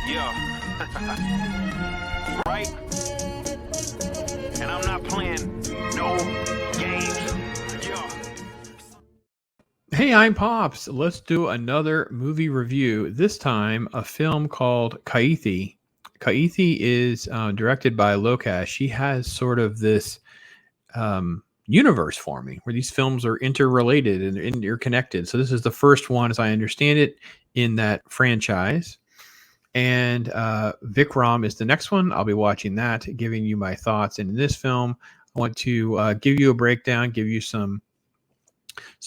Yeah. Right? And I'm not playing no games. Yeah. Hey, I'm Pops. Let's do another movie review. This time, a film called Kaithi. Kaithi is directed by Lokesh. He has sort of this universe for me where these films are interrelated and interconnected. So this is the first one, as I understand it, in that franchise. And Vikram is the next one. I'll be watching that, giving you my thoughts. And in this film, I want to give you a breakdown, give you some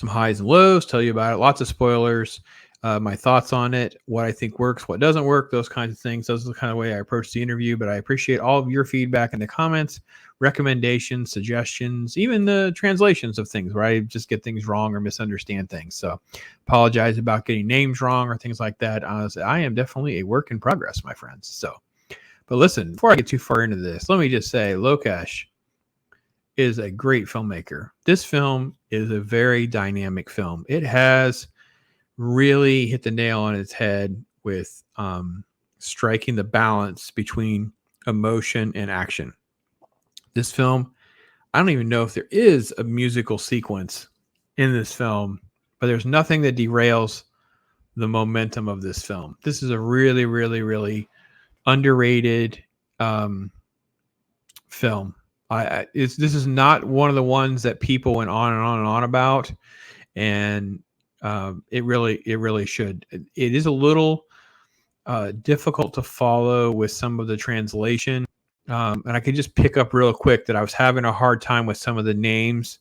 highs and lows, tell you about it, lots of spoilers, my thoughts on it, what I think works, what doesn't work, those kinds of things. Those are the kind of way I approach the interview, but I appreciate all of your feedback in the comments, recommendations, suggestions, even the translations of things where I just get things wrong or misunderstand things. So apologize about getting names wrong or things like that. Honestly, I am definitely a work in progress, my friends. So, but listen, before I get too far into this, let me just say Lokesh is a great filmmaker. This film is a very dynamic film. It has really hit the nail on its head with striking the balance between emotion and action. This film, I don't even know if there is a musical sequence in this film, but there's nothing that derails the momentum of this film. This is a really, really, really underrated film. This is not one of the ones that people went on and on and on about, and it really should. It is a little difficult to follow with some of the translation, and I could just pick up real quick that I was having a hard time with some of the names,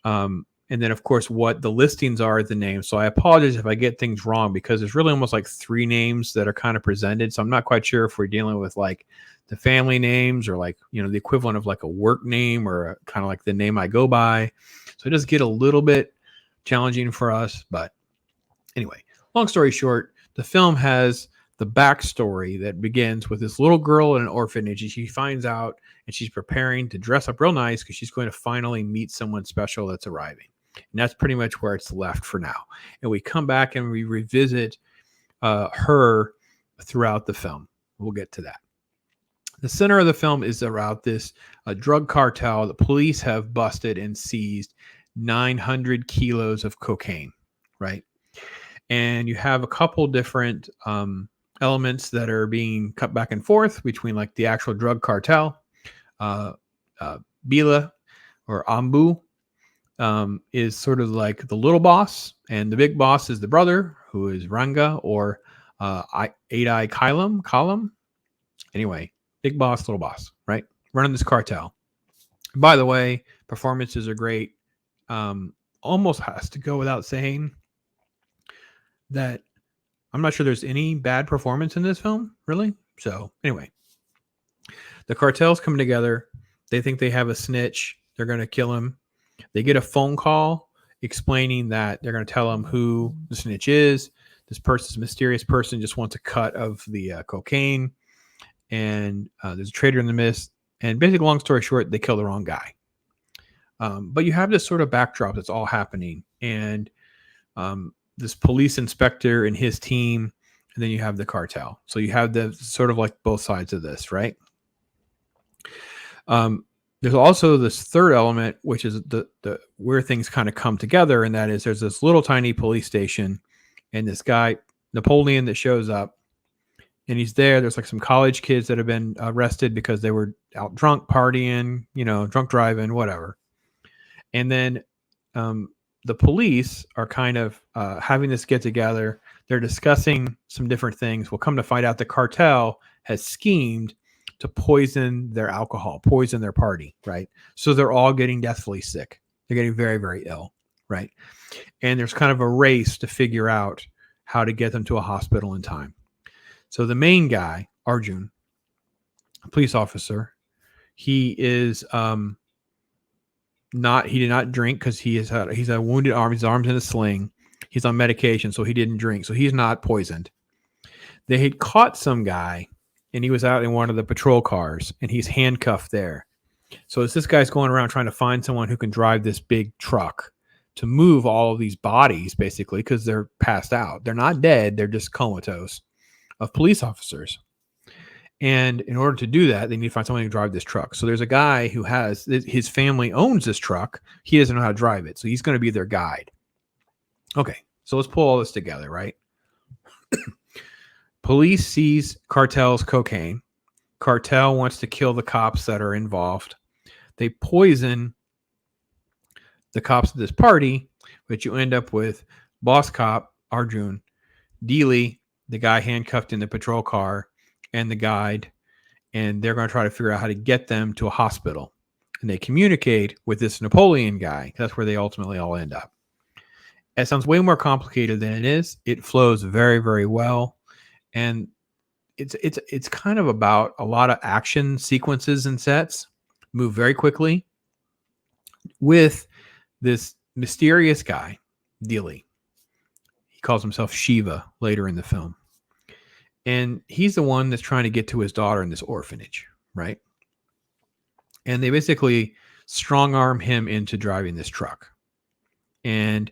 and then of course what the listings are the names. So I apologize if I get things wrong because there's really almost like three names that are kind of presented. So I'm not quite sure if we're dealing with like the family names or like, you know, the equivalent of like a work name or kind of like the name I go by. So it does get a little bit challenging for us. But anyway, long story short, the film has the backstory that begins with this little girl in an orphanage. And she finds out and she's preparing to dress up real nice because she's going to finally meet someone special that's arriving. And that's pretty much where it's left for now. And we come back and we revisit her throughout the film. We'll get to that. The center of the film is about this drug cartel. The police have busted and seized 900 kilos of cocaine, right? And you have a couple different elements that are being cut back and forth between like the actual drug cartel. Bila or Ambu is sort of like the little boss, and the big boss is the brother, who is Ranga or Eight-Eye Column. Anyway, big boss, little boss, right? Running this cartel. By the way, performances are great. Almost has to go without saying that I'm not sure there's any bad performance in this film, really. So anyway, the cartel's coming together. They think they have a snitch. They're going to kill him. They get a phone call explaining that they're going to tell them who the snitch is. This mysterious person just wants a cut of the cocaine. And there's a traitor in the mist. And basically, long story short, they kill the wrong guy. But you have this sort of backdrop that's all happening. And this police inspector and his team, and then you have the cartel. So you have the sort of like both sides of this, right? There's also this third element, which is the where things kind of come together, and that is there's this little tiny police station, and this guy Napoleon that shows up, and he's there. There's like some college kids that have been arrested because they were out drunk partying, drunk driving, whatever. And then the police are kind of having this get together. They're discussing some different things. We'll come to find out the cartel has schemed to poison their alcohol, poison their party, right? So they're all getting deathly sick. They're getting very, very ill, right? And there's kind of a race to figure out how to get them to a hospital in time. So the main guy, Arjun, a police officer, he is he did not drink because he's a wounded arm. His arm's in a sling. He's on medication, so he didn't drink. So he's not poisoned. They had caught some guy, and he was out in one of the patrol cars, and he's handcuffed there. So as this guy's going around trying to find someone who can drive this big truck to move all of these bodies, basically, because they're passed out. They're not dead. They're just comatose. of police officers. And in order to do that, they need to find someone to drive this truck. So there's a guy who has his family owns this truck. He doesn't know how to drive it. So he's going to be their guide. Okay. So let's pull all this together, right? Police sees cartel's cocaine. Cartel wants to kill the cops that are involved. They poison the cops at this party, but you end up with boss cop Arjun, Dilli, the guy handcuffed in the patrol car, and the guide, and they're going to try to figure out how to get them to a hospital. And they communicate with this Napoleon guy. That's where they ultimately all end up. It sounds way more complicated than it is. It flows very, very well, and it's kind of about a lot of action sequences and sets move very quickly with this mysterious guy, Dilli. He calls himself Shiva later in the film. And he's the one that's trying to get to his daughter in this orphanage, right? And they basically strong arm him into driving this truck. And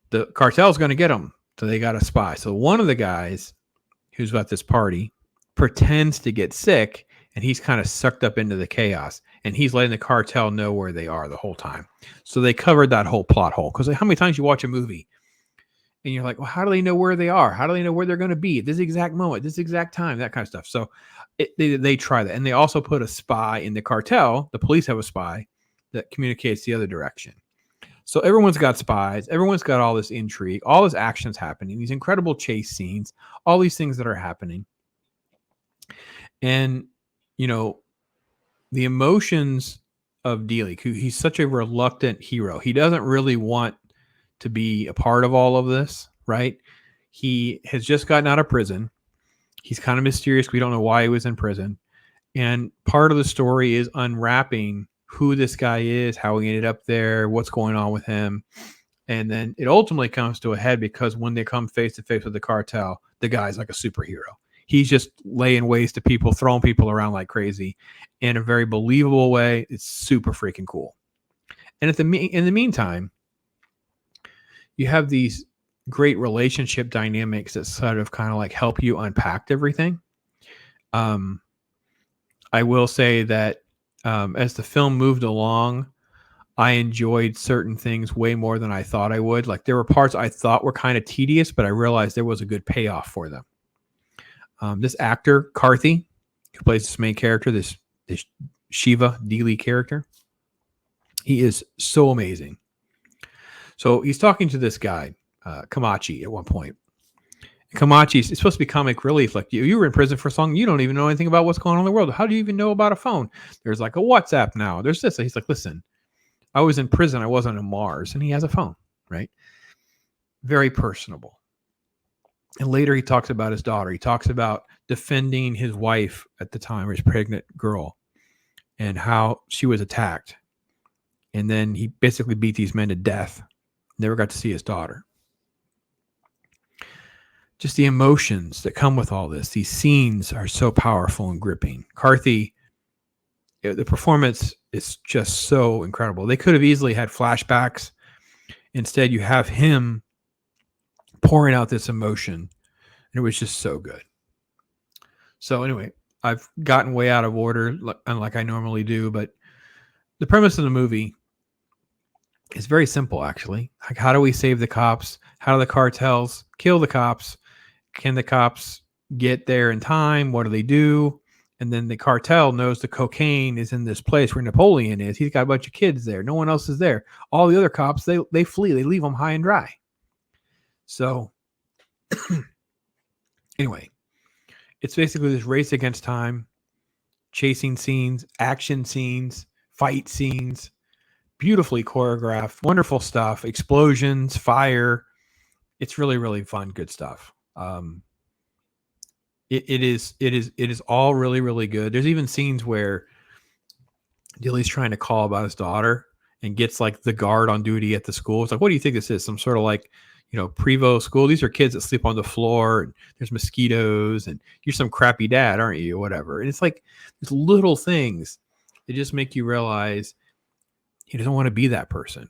the cartel's going to get him. So they got a spy. So one of the guys who's at this party pretends to get sick, and he's kind of sucked up into the chaos. And he's letting the cartel know where they are the whole time. So they covered that whole plot hole. Because how many times you watch a movie and you're like, well, how do they know where they are? How do they know where they're going to be at this exact moment, this exact time, that kind of stuff. So they try that. And they also put a spy in the cartel. The police have a spy that communicates the other direction. So everyone's got spies. Everyone's got all this intrigue, all this action's happening, these incredible chase scenes, all these things that are happening. And, you know, the emotions of Dilli, he's such a reluctant hero. He doesn't really want to be a part of all of this, right? He has just gotten out of prison. He's kind of mysterious. We don't know why he was in prison. And part of the story is unwrapping who this guy is, how he ended up there, what's going on with him. And then it ultimately comes to a head because when they come face to face with the cartel, the guy's like a superhero. He's just laying waste to people, throwing people around like crazy in a very believable way. It's super freaking cool. And in the meantime, you have these great relationship dynamics that sort of kind of like help you unpack everything. I will say that as the film moved along, I enjoyed certain things way more than I thought I would. Like there were parts I thought were kind of tedious, but I realized there was a good payoff for them. This actor, Karthi, who plays this main character, this Shiva Dilli character, he is so amazing. So he's talking to this guy, Kamachi, at one point. Kamachi is supposed to be comic relief. Like you were in prison for so long, you don't even know anything about what's going on in the world. How do you even know about a phone? There's like a WhatsApp now. There's this. He's like, listen, I was in prison. I wasn't on Mars, and he has a phone, right? Very personable. And later he talks about his daughter. He talks about defending his wife at the time, or his pregnant girl, and how she was attacked. And then he basically beat these men to death. Never got to see his daughter. Just the emotions that come with all this. These scenes are so powerful and gripping. Karthi, the performance is just so incredible. They could have easily had flashbacks. Instead, you have him pouring out this emotion. And it was just so good. So anyway, I've gotten way out of order, unlike I normally do. But the premise of the movie is very simple, actually. Like, how do we save the cops? How do the cartels kill the cops? Can the cops get there in time? What do they do? And then the cartel knows the cocaine is in this place where Napoleon is. He's got a bunch of kids there. No one else is there. All the other cops, they flee. They leave them high and dry. So anyway, it's basically this race against time, chasing scenes, action scenes, fight scenes, beautifully choreographed, wonderful stuff, explosions, fire. It's really, really fun, good stuff. It is all really, really good. There's even scenes where Dilly's trying to call about his daughter and gets like the guard on duty at the school. It's like, what do you think this is? Some sort of like, Prevo school. These are kids that sleep on the floor and there's mosquitoes and you're some crappy dad, aren't you? Or whatever. And it's like these little things that just make you realize he doesn't want to be that person.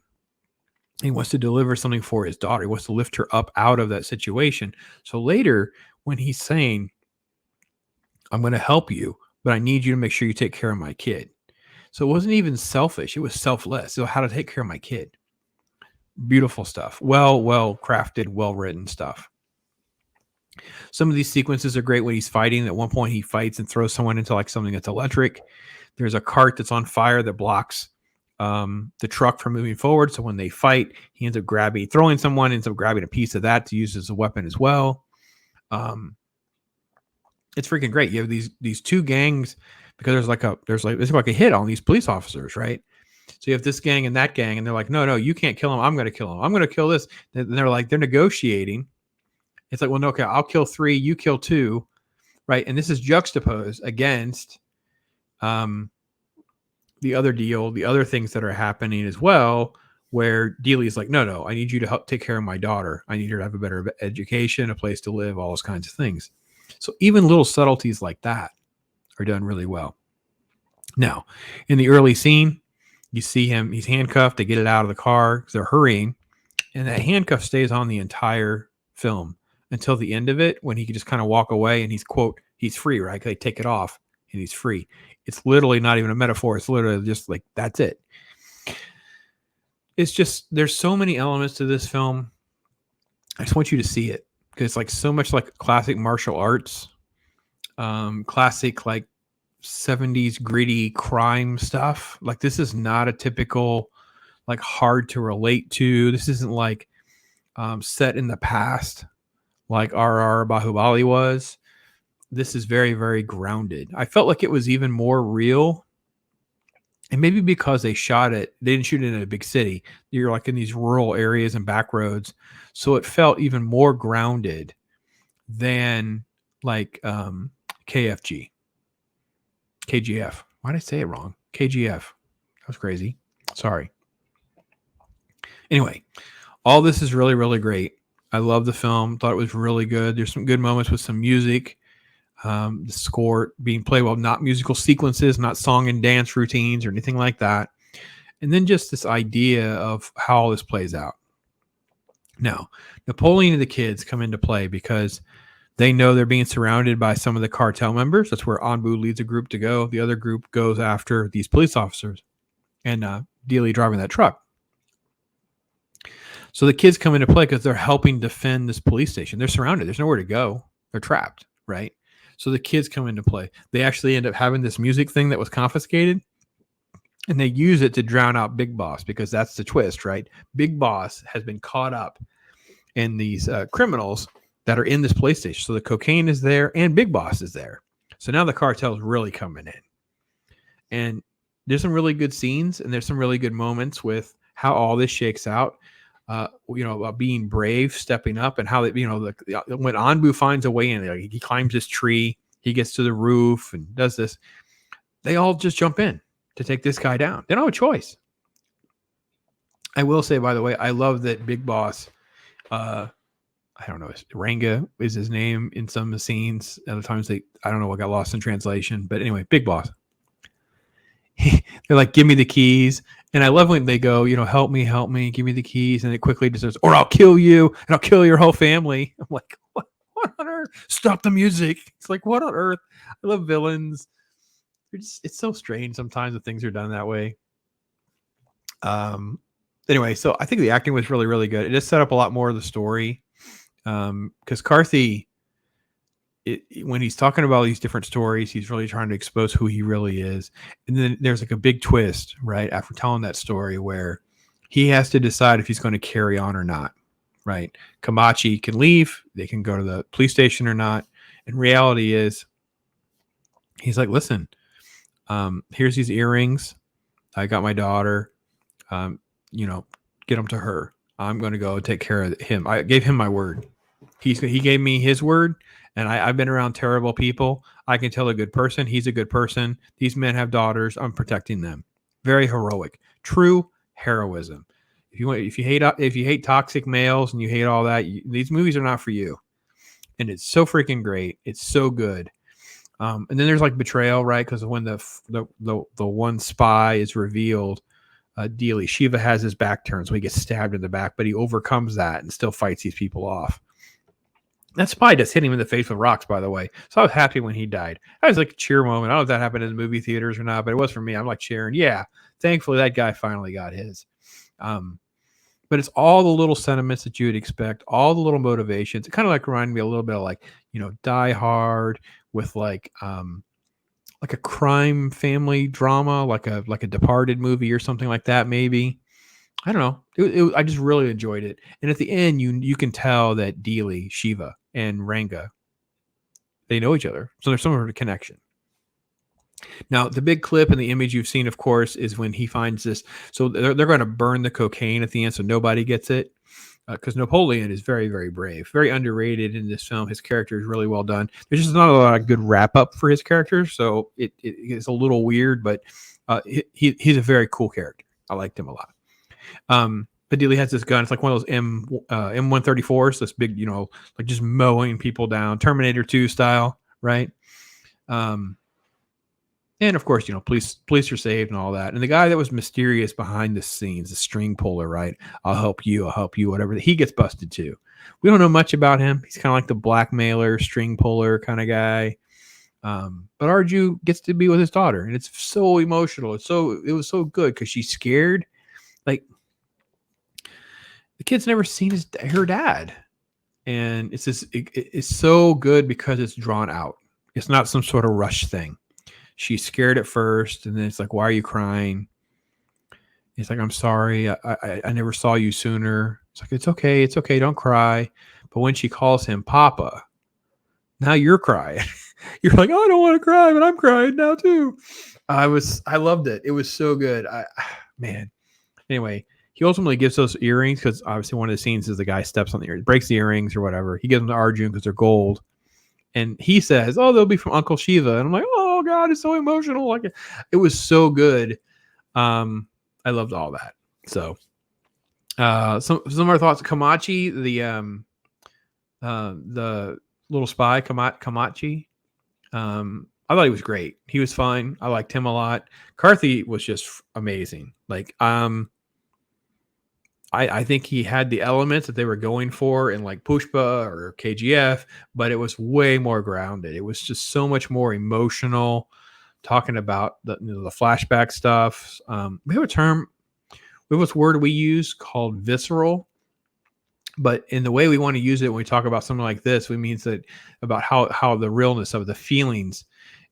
He wants to deliver something for his daughter. He wants to lift her up out of that situation. So later when he's saying, I'm going to help you, but I need you to make sure you take care of my kid. So it wasn't even selfish. It was selfless. So how to take care of my kid. Beautiful stuff. Well crafted, well written stuff. Some of these sequences are great when he's fighting. At one point, he fights and throws someone into like something that's electric. There's a cart that's on fire that blocks the truck from moving forward. So when they fight, he ends up throwing someone, ends up grabbing a piece of that to use as a weapon as well. It's freaking great. You have these two gangs because there's like a hit on these police officers, right? So you have this gang and that gang, and they're like, no, you can't kill him. I'm going to kill him. I'm going to kill this. And they're negotiating. It's like, well, no, okay, I'll kill 3, you kill 2, right? And this is juxtaposed against the other deal, the other things that are happening as well, where Dilli's like, no, I need you to help take care of my daughter. I need her to have a better education, a place to live, all those kinds of things. So even little subtleties like that are done really well. Now, in the early scene, you see him, he's handcuffed. They get it out of the car because they're hurrying. And that handcuff stays on the entire film until the end of it, when he can just kind of walk away and he's free, right? They take it off and he's free. It's literally not even a metaphor. It's literally just like, that's it. It's just, there's so many elements to this film. I just want you to see it because it's like so much like classic martial arts, classic like 70s gritty crime stuff. Like this is not a typical like hard to relate to. This isn't like set in the past like RR Bahubali was. This is very, very grounded. I felt like it was even more real. And maybe because they didn't shoot it in a big city. You're like in these rural areas and back roads. So it felt even more grounded than like KGF. Why did I say it wrong? KGF. That was crazy. Sorry. Anyway, all this is really, really great. I love the film. Thought it was really good. There's some good moments with some music. The score being played well, not musical sequences, not song and dance routines or anything like that. And then just this idea of how all this plays out. Now, Napoleon and the kids come into play because they know they're being surrounded by some of the cartel members. That's where Anbu leads a group to go. The other group goes after these police officers and Dilli driving that truck. So the kids come into play because they're helping defend this police station. They're surrounded. There's nowhere to go. They're trapped, right? So the kids come into play. They actually end up having this music thing that was confiscated, and they use it to drown out Big Boss because that's the twist, right? Big Boss has been caught up in these criminals that are in this police station. So the cocaine is there and Big Boss is there. So now the cartel is really coming in. And there's some really good scenes and there's some really good moments with how all this shakes out. About being brave, stepping up, and how when Anbu finds a way in, like, he climbs this tree, he gets to the roof and does this. They all just jump in to take this guy down. They don't have a choice. I will say, by the way, I love that Big Boss. I don't know, Ranga is his name in some of the scenes. Other times I don't know what got lost in translation, but anyway, Big Boss. They're like, give me the keys. And I love when they go, help me, give me the keys. And it quickly just says, or I'll kill you and I'll kill your whole family. I'm like, what on earth? Stop the music. It's like, what on earth? I love villains. It's so strange sometimes that things are done that way. Anyway, so I think the acting was really, really good. It just set up a lot more of the story. Because Karthi, when he's talking about these different stories, he's really trying to expose who he really is. And then there's like a big twist, right, after telling that story where he has to decide if he's going to carry on or not, right? Kamachi can leave. They can go to the police station or not. And reality is, he's like, listen, here's these earrings. I got my daughter. Get them to her. I'm going to go take care of him. I gave him my word. He gave me his word. And I've been around terrible people. I can tell a good person. He's a good person. These men have daughters. I'm protecting them. Very heroic. True heroism. If you hate toxic males and you hate all that, these movies are not for you. And it's so freaking great. It's so good. And then there's like betrayal, right? Because when the one spy is revealed, Dilli, Shiva has his back turned, so he gets stabbed in the back, but he overcomes that and still fights these people off. That spy just hit him in the face with rocks, by the way. So I was happy when he died. I was like a cheer moment. I don't know if that happened in the movie theaters or not, but it was for me. I'm like cheering. Yeah, thankfully that guy finally got his. Um, but it's all the little sentiments that you would expect, all the little motivations. It kind of like reminded me a little bit of like, Die Hard with like a crime family drama, like a Departed movie or something like that, maybe. I don't know. I just really enjoyed it. And at the end, you can tell that Dilli, Shiva, and Ranga, they know each other. So there's some sort of connection. Now, the big clip and the image you've seen, of course, is when he finds this. So they're going to burn the cocaine at the end so nobody gets it. Because Napoleon is very, very brave, very underrated in this film. His character is really well done. There's just not a lot of good wrap up for his character. So it's a little weird, but he's a very cool character. I liked him a lot. But Dilli has this gun. It's like one of those M134s, this big, like just mowing people down, Terminator 2 style, right? And of course, police are saved and all that. And the guy that was mysterious behind the scenes, the string puller, right? I'll help you, whatever. He gets busted too. We don't know much about him. He's kind of like the blackmailer, string puller kind of guy. But Arju gets to be with his daughter, and it's so emotional. It was so good because she's scared. Like, the kid's never seen her dad, and it's so good because it's drawn out. It's not some sort of rush thing. She's scared at first, and then it's like, why are you crying? He's like, I'm sorry. I never saw you sooner. It's like, it's okay. Don't cry. But when she calls him Papa, now you're crying. You're like, oh, I don't want to cry, but I'm crying now too. I loved it. It was so good. Man. Anyway, he ultimately gives those earrings because obviously one of the scenes is the guy steps on the earrings, breaks the earrings or whatever. He gives them to Arjun because they're gold. And he says, oh, they'll be from Uncle Shiva. And I'm like, oh, God, it's so emotional. Like, it was so good. I loved all that. So some of our thoughts. Kamachi, the little spy, Kamachi. I thought he was great. He was fine. I liked him a lot. Karthi was just amazing. Like, I think he had the elements that they were going for in like Pushpa or KGF, but it was way more grounded. It was just so much more emotional, talking about the flashback stuff. We have a term, we have this word we use called visceral, but in the way we want to use it when we talk about something like this, we mean that about how the realness of the feelings,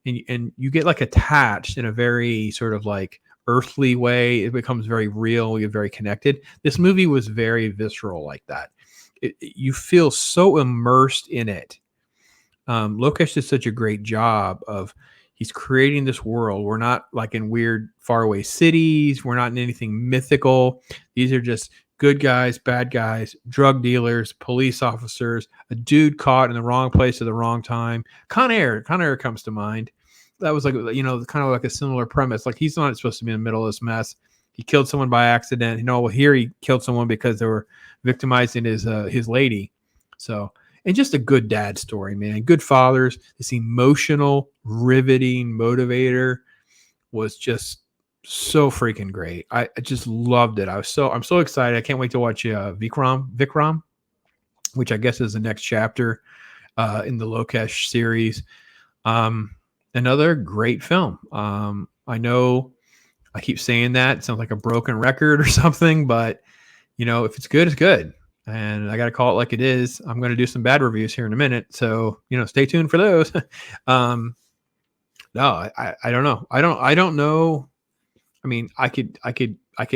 and you get like attached in a very sort of like earthly way. It becomes very real. We get very connected. This movie was very visceral like that. You feel so immersed in it. Lokesh did such a great job of, he's creating this world. We're not like in weird faraway cities. We're not in anything mythical. These are just good guys, bad guys, drug dealers, police officers, a dude caught in the wrong place at the wrong time. Con Air comes to mind. That was like, kind of like a similar premise. Like, he's not supposed to be in the middle of this mess. He killed someone by accident. Here he killed someone because they were victimizing his lady. So, and just a good dad story, man. Good fathers. This emotional, riveting motivator was just so freaking great. I just loved it. I'm so excited. I can't wait to watch Vikram, which I guess is the next chapter in the Lokesh series. Another great film. I know I keep saying that. It sounds like a broken record or something, but if it's good, it's good. And I got to call it like it is. I'm going to do some bad reviews here in a minute. So, stay tuned for those. No, I don't know. I don't know. I mean, I could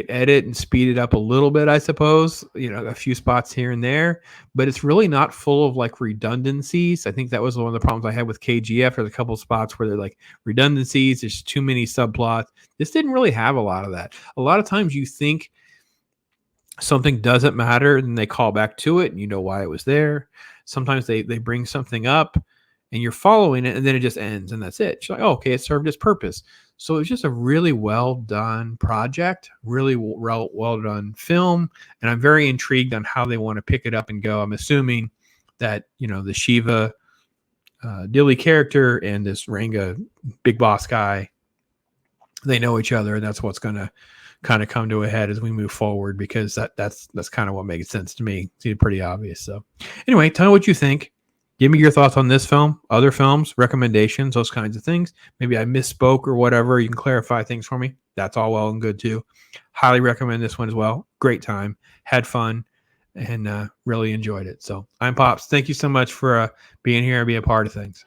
edit and speed it up a little bit, I suppose, a few spots here and there, but it's really not full of like redundancies. I think that was one of the problems I had with KGF. There's a couple of spots where they're like redundancies. There's too many subplots. This didn't really have a lot of that. A lot of times you think something doesn't matter and they call back to it and you know why it was there. Sometimes they bring something up and you're following it and then it just ends and that's it. You're like, oh, okay, it served its purpose. So it's just a really well done project, really well done film. And I'm very intrigued on how they want to pick it up and go. I'm assuming that, the Shiva Dilli character and this Ranga big boss guy, they know each other. And that's what's going to kind of come to a head as we move forward, because that's kind of what makes sense to me. It's pretty obvious. So anyway, tell me what you think. Give me your thoughts on this film, other films, recommendations, those kinds of things. Maybe I misspoke or whatever. You can clarify things for me. That's all well and good too. Highly recommend this one as well. Great time, had fun, and really enjoyed it. So I'm Pops. Thank you so much for being here and being a part of things.